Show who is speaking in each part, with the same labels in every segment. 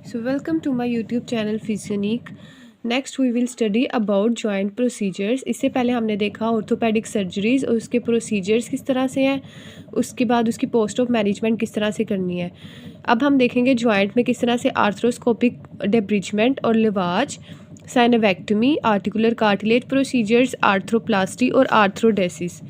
Speaker 1: So welcome to my YouTube channel Physionic. Next we will study about joint procedures. इससे पहले हमने देखा orthopaedic surgeries और उसके प्रोसीजर्स किस तरह से हैं, उसके बाद उसकी पोस्ट ऑफ मैनेजमेंट किस तरह से करनी है। अब हम देखेंगे जॉइंट में किस तरह से आर्थ्रोस्कोपिक डेब्रिजमेंट और लिवाज, साइनोवेक्टमी, आर्टिकुलर कार्टिलेज प्रोसीजर्स, आर्थ्रोप्लास्टी और आर्थ्रोडेसिस।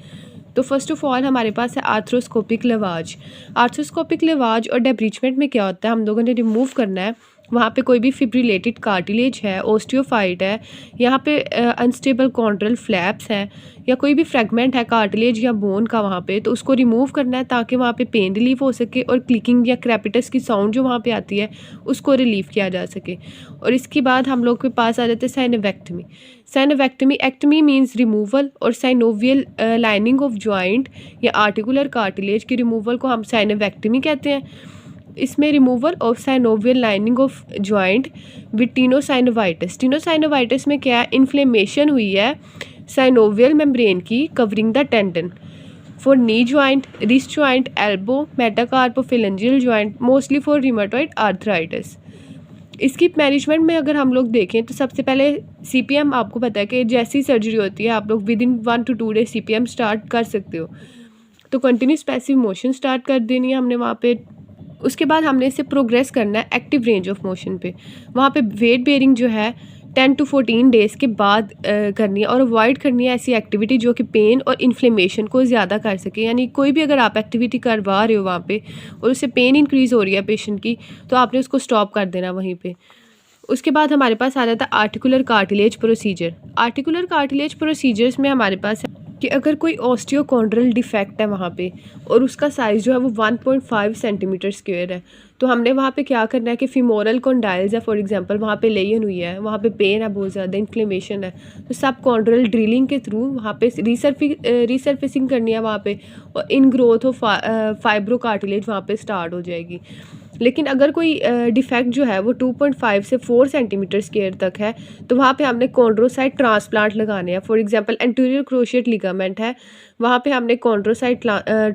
Speaker 1: तो फर्स्ट ऑफ ऑल हमारे पास है आर्थ्रोस्कोपिक लिवाज। आर्थ्रोस्कोपिक लिवाज और डेब्रिजमेंट में क्या होता है, हम लोगों ने रिमूव करना है वहाँ पे कोई भी फिब्रिलेटेड कार्टिलेज है, ओस्टियोफाइट है, यहाँ पे अनस्टेबल कॉन्ड्रल फ्लैप्स हैं या कोई भी फ्रैगमेंट है कार्टिलेज या बोन का वहाँ पे, तो उसको रिमूव करना है ताकि वहाँ पे पेन रिलीफ हो सके और क्लिकिंग या क्रैपिटस की साउंड जो वहाँ पे आती है उसको रिलीव किया जा सके। और इसके बाद हम लोग के पास आ जाते हैं synovectomy. Synovectomy, ectomy means removal, और साइनोवियल लाइनिंग ऑफ जॉइंट या आर्टिकुलर कार्टिलेज की रिमूवल को हम साइनोवेक्टमी कहते हैं। इसमें removal of synovial lining of joint with tenosynovitis. Tenosynovitis में क्या है, इन्फ्लेमेशन हुई है साइनोवियल मेम्ब्रेन की covering the tendon. For knee joint, wrist joint, elbow, metacarpophalangeal joint, mostly for rheumatoid arthritis. इसकी मैनेजमेंट में अगर हम लोग देखें तो सबसे पहले CPM, आपको पता है कि जैसी सर्जरी होती है आप लोग with in 1 to 2 days CPM start कर सकते हो। तो कंटिन्यूस पैसिव मोशन स्टार्ट कर देनी है हमने वहाँ पे। उसके बाद हमने इसे प्रोग्रेस करना है एक्टिव रेंज ऑफ मोशन पे। वहाँ पे वेट बेयरिंग जो है 10 to 14 डेज़ के बाद करनी है, और अवॉइड करनी है ऐसी एक्टिविटी जो कि पेन और इन्फ्लेमेशन को ज़्यादा कर सके। यानी कोई भी अगर आप एक्टिविटी करवा रहे हो वहाँ पे और उससे पेन इंक्रीज़ हो रही है पेशेंट की, तो आपने उसको स्टॉप कर देना वहीं पे। उसके बाद हमारे पास आ जाता है articular cartilage procedure. Articular cartilage procedures में हमारे पास है कि अगर कोई ऑस्टियोकॉन्ड्रल डिफेक्ट है वहाँ पे और उसका साइज़ जो है वो 1.5 सेंटीमीटर स्क्वायर है, तो हमने वहाँ पे क्या करना है कि फीमोरल कॉन्डाइल्स है फॉर एग्जांपल, वहाँ पे लेयन हुई है, वहाँ पे पेन है, बहुत ज़्यादा इन्फ्लेमेशन है, तो सब कॉन्ड्रल ड्रिलिंग के थ्रू वहाँ पे रीसर्फेसिंग करनी है वहाँ पे, और in growth of fibro cartilage वहाँ पे स्टार्ट हो जाएगी। लेकिन अगर कोई डिफेक्ट जो है वो 2.5 से 4 सेंटीमीटर स्क्वायर तक है, तो वहाँ पे हमने कॉन्ड्रोसाइट ट्रांसप्लांट लगाने हैं। फॉर एग्जांपल एंटीरियर क्रोशिएट लिगामेंट है, वहाँ पे हमने कॉन्ड्रोसाइट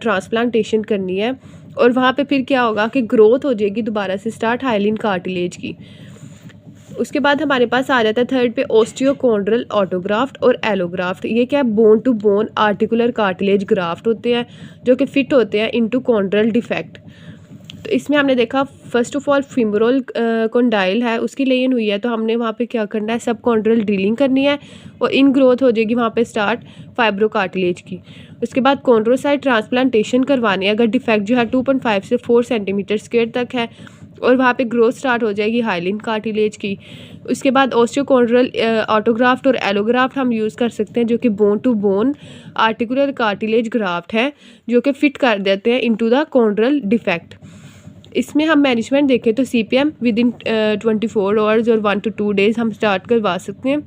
Speaker 1: ट्रांसप्लांटेशन करनी है, और वहाँ पे फिर क्या होगा कि ग्रोथ हो जाएगी दोबारा से स्टार्ट हाइलिन कार्टिलेज की। उसके बाद हमारे पास आ जाता है थर्ड पे ओस्टियोकॉन्ड्रल ऑटोग्राफ्ट और एलोग्राफ्ट। ये क्या है, bone to bone articular cartilage graft होते हैं जो कि फिट होते हैं इनटू कॉन्ड्रल डिफेक्ट। तो इसमें हमने देखा first of all femoral condyle है, उसकी लेयन हुई है, तो हमने वहाँ पे क्या करना है, सब कॉन्ड्रल ड्रिलिंग करनी है और इन ग्रोथ हो जाएगी वहाँ पे स्टार्ट फाइब्रो कार्टिलेज की। उसके बाद कॉन्ड्रोसाइट ट्रांसप्लांटेशन करवानी है अगर डिफेक्ट जो है 2.5 से 4 सेंटीमीटर स्क्वायर तक है, और वहाँ पे ग्रोथ स्टार्ट हो जाएगी हाइलिन कार्टिलेज की। उसके बाद ओस्टियोकॉन्ड्रल ऑटोग्राफ्ट और एलोग्राफ्ट हम यूज़ कर सकते हैं जो कि bone to bone articular cartilage graft है जो कि फिट कर देते हैं इनटू द कॉन्ड्रल डिफेक्ट। इसमें हम मैनेजमेंट देखें तो CPM विद इन 24 आवर्स और 1 to 2 डेज़ हम स्टार्ट करवा सकते हैं,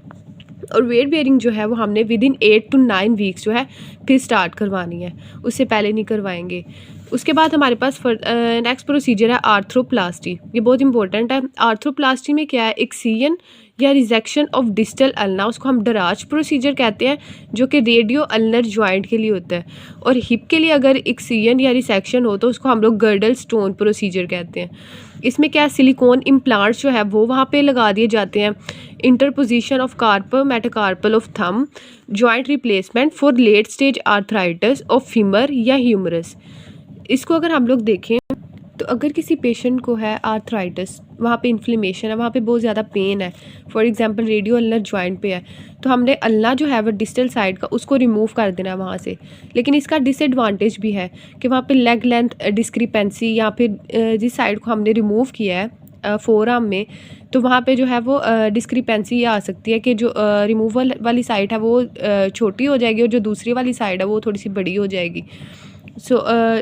Speaker 1: और वेट बेयरिंग जो है वो हमने विद इन 8 to 9 वीक्स जो है फिर स्टार्ट करवानी है, उससे पहले नहीं करवाएंगे। उसके बाद हमारे पास नेक्स्ट प्रोसीजर है आर्थ्रोप्लास्टी। ये बहुत इंपॉर्टेंट है। आर्थ्रोप्लास्टी में क्या है, एक्सियन या रिजेक्शन ऑफ डिस्टल अल्ना, उसको हम डराज प्रोसीजर कहते हैं, जो कि रेडियो अल्नर जॉइंट के लिए होता है। और हिप के लिए अगर एक्सियन या रिसेक्शन हो तो उसको हम लोग गर्डल स्टोन प्रोसीजर कहते हैं। इसमें क्या सिलिकॉन इम्प्लांट्स जो है वो वहाँ पे लगा दिए जाते हैं। Interposition of carpal metacarpal of thumb, joint replacement for late stage arthritis of femur या ह्यूमरस। इसको अगर हम लोग देखें तो अगर किसी पेशेंट को है आर्थराइटिस, वहाँ पे इन्फ्लेमेशन है, वहाँ पे बहुत ज़्यादा पेन है, for example radio ulnar joint पे है, तो हमने अल्ना जो है वो डिस्टल साइड का उसको रिमूव कर देना है वहाँ से। लेकिन इसका डिसएडवांटेज भी है कि वहाँ पे लेग लेंथ डिस्क्रिपेंसी, या फिर जिस साइड को हमने रिमूव किया है फोर आर्म में, तो वहाँ पे जो है वो डिस्क्रिपेंसी ये आ सकती है कि जो रिमूवल वाली साइड है वो छोटी हो जाएगी और जो दूसरी वाली साइड है वो थोड़ी सी बड़ी हो जाएगी।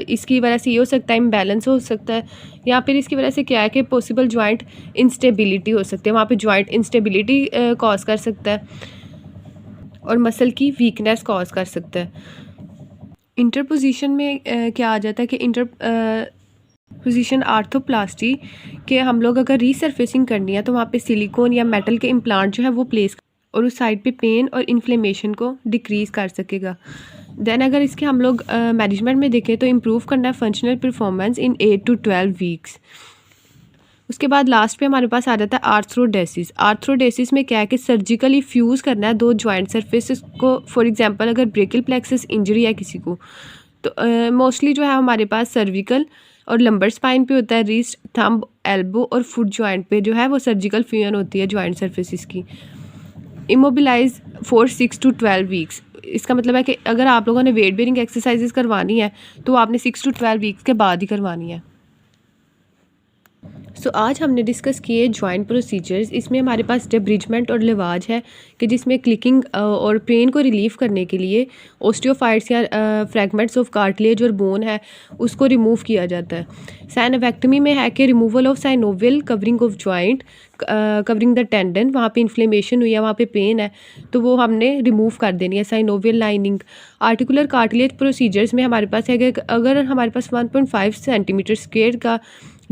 Speaker 1: इसकी वजह से ये हो सकता है इम्बैलेंस हो सकता है, या फिर इसकी वजह से क्या है कि पॉसिबल जॉइंट इंस्टेबिलिटी हो सकती है। वहाँ पे जॉइंट इंस्टेबिलिटी कॉज कर सकता है और मसल की वीकनेस कॉज कर सकता है। इंटरपोजिशन में क्या आ जाता है कि पोजीशन आर्थोप्लास्टी के हम लोग अगर रीसर्फेसिंग करनी है तो वहाँ पे सिलिकॉन या मेटल के इम्प्लांट जो है वो प्लेस और उस साइड पे पेन और इन्फ्लेमेशन को डिक्रीज़ कर सकेगा। देन अगर इसके हम लोग मैनेजमेंट में देखें तो इम्प्रूव करना है functional performance in 8 to 12 weeks. उसके बाद लास्ट पे हमारे पास आ जाता है आर्थ्रोडेसिस। आर्थ्रोडेसिस में क्या है कि सर्जिकली फ्यूज़ करना है दो जॉइंट सर्फेसिस को। फॉर एग्जांपल अगर ब्रेकियल प्लेक्सस इंजरी है किसी को तो मोस्टली जो है हमारे पास सर्विकल और लंबर स्पाइन पे होता है, रिस्ट, थंब, एल्बो और फुट जॉइंट पे जो है वो सर्जिकल फ्यूजन होती है जॉइंट सर्फेसिस की। Immobilise for 6 to 12 weeks. इसका मतलब है कि अगर आप लोगों ने वेट बेयरिंग एक्सरसाइजेज करवानी है तो आपने 6 to 12 वीक्स के बाद ही करवानी है। सो आज हमने डिस्कस किए जॉइंट प्रोसीजर्स। इसमें हमारे पास डेब्रिजमेंट और लिवाज है कि जिसमें क्लिकिंग और पेन को रिलीव करने के लिए ओस्टियोफाइट्स या फ्रैगमेंट्स ऑफ कार्टिलेज और बोन है उसको रिमूव किया जाता है। साइनोवेक्टमी में है कि removal of synovial covering of joint covering the tendon, वहाँ पे इन्फ्लेमेशन हुई है, वहाँ पे पेन है तो वो हमने रिमूव कर देनी है, synovial lining. Articular cartilage procedures में हमारे पास है कि अगर हमारे पास 1.5 सेंटीमीटर स्क्वायर का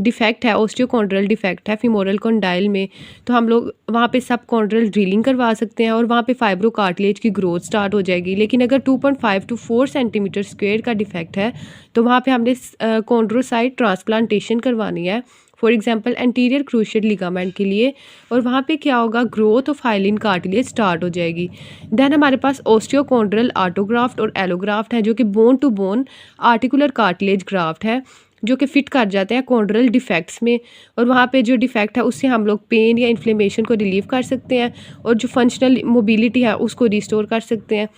Speaker 1: डिफेक्ट है, ओस्टियोकॉन्ड्रल डिफेक्ट है फीमोरल कॉन्डाइल में, तो हम लोग वहाँ पे सब कॉन्ड्रल ड्रिलिंग करवा सकते हैं और वहाँ पे फाइब्रो कार्टिलेज की ग्रोथ स्टार्ट हो जाएगी। लेकिन अगर 2.5 to 4 सेंटीमीटर स्क्वायर का डिफेक्ट है तो वहाँ पे हमने कॉन्ड्रोसाइट ट्रांसप्लांटेशन करवानी है, for example anterior cruciate ligament के लिए, और वहाँ पे क्या होगा, growth of hyaline cartilage start हो जाएगी। देन हमारे पास ओस्टियोकॉन्ड्रल ऑटोग्राफ्ट और एलोग्राफ्ट है जो कि bone to bone articular cartilage graft है जो कि फिट कर जाते हैं कॉन्ड्रल डिफेक्ट्स में, और वहाँ पे जो डिफेक्ट है उससे हम लोग पेन या इन्फ्लेमेशन को रिलीव कर सकते हैं और जो फंक्शनल मोबिलिटी है उसको रिस्टोर कर सकते हैं।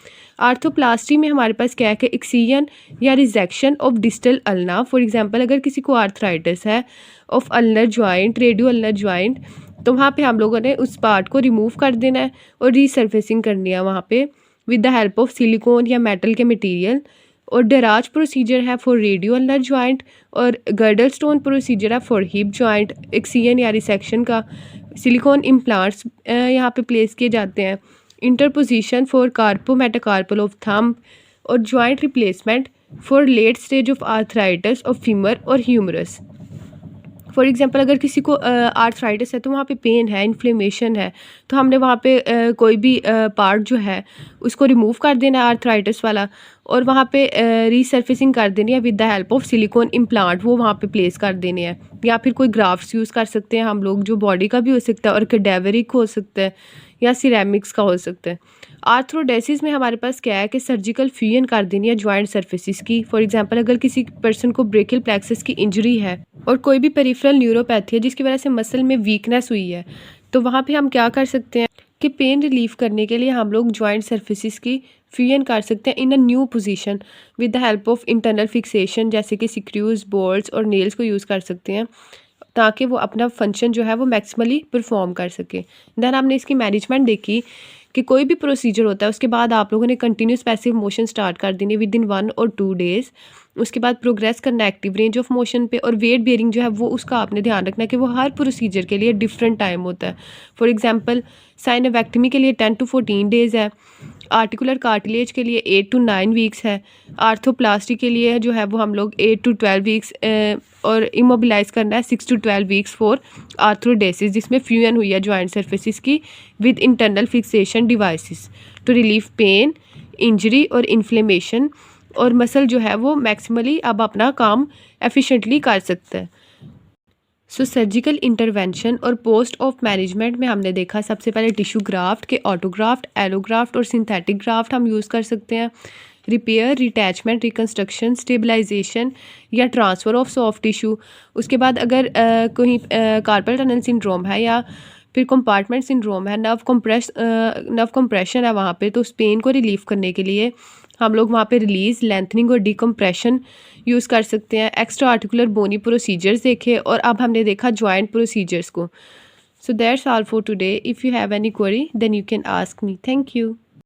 Speaker 1: आर्थोप्लास्टी में हमारे पास क्या है कि एक्सिजन या rejection of distal ulna, for example अगर किसी को आर्थराइटिस है of ulnar joint, radio ulnar joint, तो वहाँ पे हम लोगों ने उस पार्ट को रिमूव कर देना है और रीसर्फेसिंग करनी है वहाँ पे with the help of silicone या मेटल के मटेरियल। और डेराज प्रोसीजर है फॉर रेडियो अल्नर जॉइंट और गर्डल स्टोन प्रोसीजर है फॉर हिप जॉइंट। एक्सिजन या रिसेक्शन का सिलिकॉन इम्प्लांट्स यहाँ पे प्लेस किए जाते हैं। Interposition for carpometacarpal of thumb और joint replacement for late stage of arthritis of femur और ह्यूमरस। फॉर एग्जांपल अगर किसी को आर्थराइटिस है तो वहाँ पे पेन है, इन्फ्लेमेशन है, तो हमने वहाँ पे कोई भी पार्ट जो है उसको रिमूव कर देना है आर्थराइटिस वाला और वहाँ पे रीसर्फेसिंग कर देनी है with the help of silicon implant, वो वहाँ पे प्लेस कर देने हैं। या फिर कोई ग्राफ्ट्स यूज़ कर सकते हैं हम लोग जो बॉडी का भी हो सकता है और कैडेवरिक हो सकता है या सिरेमिक्स का हो सकता है। आर्थ्रोडेसिस में हमारे पास क्या है कि सर्जिकल फ्यूजन कर देनी है जॉइंट सर्फेसिस की। फॉर एग्जांपल अगर किसी पर्सन को ब्रेकियल प्लेक्सस की इंजरी है और कोई भी पेरिफेरल न्यूरोपैथी है जिसकी वजह से मसल में वीकनेस हुई है, तो वहाँ पे हम क्या कर सकते हैं कि पेन रिलीफ करने के लिए हम लोग जॉइंट सर्फेसिस की फ्यूजन कर सकते हैं in a new position with the help of internal fixation, जैसे कि स्क्रूज, बोल्ट्स और नेल्स को यूज़ कर सकते हैं ताकि वो अपना फंक्शन जो है वो मैक्सिमली परफॉर्म कर सके। देन हमने इसकी मैनेजमेंट देखी कि कोई भी प्रोसीजर होता है उसके बाद आप लोगों ने कंटिन्यूस पैसिव मोशन स्टार्ट कर देनी विद इन 1 or 2 डेज़। उसके बाद प्रोग्रेस करना एक्टिव रेंज ऑफ मोशन पे, और वेट बेयरिंग जो है वो उसका आपने ध्यान रखना है कि वो हर प्रोसीजर के लिए डिफरेंट टाइम होता है। फॉर एग्जांपल साइनोवेक्टमी के लिए 10 to 14 डेज़ है, आर्टिकुलर कार्टिलेज के लिए 8 to 9 वीक्स है, आर्थोप्लास्टी के लिए जो है वो हम लोग 8 to 12 वीक्स और इमोबिलाइज करना है 6 to 12 वीक्स फॉर आर्थ्रोडेसिस जिसमें फ्यूजन हुई है जॉइंट सर्फेसिस की with internal fixation devices to relieve pain, injury और इन्फ्लेमेशन, और मसल जो है वो मैक्सिमली अब अपना काम एफिशिएंटली कर सकता है। सो सर्जिकल इंटरवेंशन और पोस्ट ऑफ मैनेजमेंट में हमने देखा सबसे पहले टिश्यू ग्राफ्ट के ऑटोग्राफ्ट, एलोग्राफ्ट और सिंथेटिक ग्राफ्ट हम यूज़ कर सकते हैं। रिपेयर, रिटैचमेंट, रिकन्स्ट्रक्शन, स्टेबलाइजेशन या ट्रांसफ़र ऑफ सॉफ्ट टिश्यू। उसके बाद अगर कोई कार्पल टनल सिंड्रोम है या फिर कंपार्टमेंट सिंड्रोम है, नर्व कंप्रेशन है वहाँ पे, तो उस पेन को रिलीफ करने के लिए हम लोग वहाँ पे रिलीज़, लेंथनिंग और डिकम्प्रेशन यूज़ कर सकते हैं। एक्स्ट्रा आर्टिकुलर बोनी प्रोसीजर्स देखे और अब हमने देखा जॉइंट प्रोसीजर्स को। So that's all for today. If you have any query then you can ask me. Thank you.